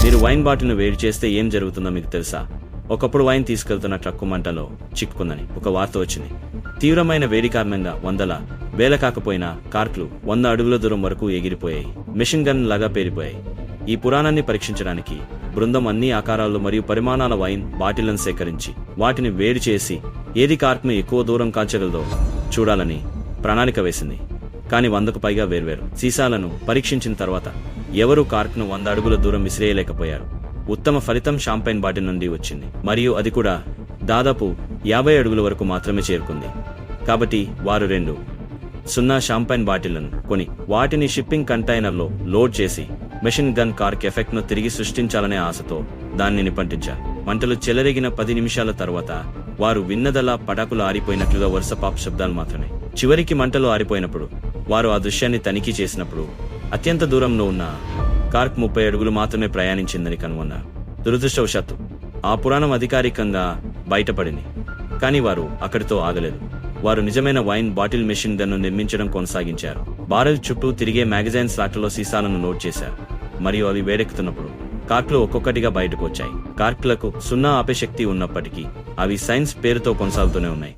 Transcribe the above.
మీరు వైన్ బాటిల్ను వేడి చేస్తే ఏం జరుగుతుందో మీకు తెలుసా? ఒకప్పుడు వైన్ తీసుకెళ్తున్న ట్రక్కు మంటలో చిక్కుకుందని ఒక వార్త వచ్చింది. తీవ్రమైన వేడి కారణంగా వందల వేల కాకపోయినా కార్క్లు 100 అడుగుల దూరం వరకు ఎగిరిపోయాయి, మెషిన్ గన్ లాగా పేలిపోయాయి. ఈ పురాణాన్ని పరీక్షించడానికి బృందం అన్ని ఆకారాలు మరియు పరిమాణాల వైన్ బాటిళ్లను సేకరించి వాటిని వేడి చేసి ఏది కార్క్ను ఎక్కువ దూరం కాల్చగలదో చూడాలని ప్రణాళిక వేసింది. కానీ 100కు పైగా వేర్వేరు సీసాలను పరీక్షించిన తర్వాత ఎవరూ కార్క్ను 100 అడుగుల దూరం విసిరేయలేకపోయారు. ఉత్తమ ఫలితం షాంపైన్ బాటిల్ నుండి వచ్చింది, మరియు అది కూడా దాదాపు 50 అడుగుల వరకు మాత్రమే చేరుకుంది. కాబట్టి వారు 2 షాంపైన్ బాటిళ్లను కొని వాటిని షిప్పింగ్ కంటైనర్లో లోడ్ చేసి మెషిన్ గన్ కార్క్ ఎఫెక్ట్ను తిరిగి సృష్టించాలనే ఆశతో దాన్ని నిప్పంటించారు. మంటలు చెలరేగిన 10 నిమిషాల తర్వాత వారు విన్నదల్లా పటాకులు ఆరిపోయినట్లుగా వరుస పాప్ శబ్దాలు మాత్రమే. చివరికి మంటలు ఆరిపోయినప్పుడు వారు ఆ దృశ్యాన్ని తనిఖీ చేసినప్పుడు అత్యంత దూరంలో ఉన్న కార్క్ 30 అడుగులు మాత్రమే ప్రయాణించిందని కనుగొన్నారు. దురదృష్టవశాత్తు ఆ పురాణం అధికారికంగా బయటపడింది, కానీ వారు అక్కడితో ఆగలేదు. వారు నిజమైన వైన్ బాటిల్ మెషిన్ గన్ను నిర్మించడం కొనసాగించారు. బారెల్ చుట్టూ తిరిగే మ్యాగజైన్ స్లాట్లలో సీసాలను లోడ్ చేశారు, మరియు అవి వేడెక్కుతున్నప్పుడు కార్క్లు ఒక్కొక్కటిగా బయటకు వచ్చాయి. కార్క్లకు 0 ఆపే శక్తి ఉన్నప్పటికీ అవి సైన్స్ పేరుతో కొనసాగుతూనే ఉన్నాయి.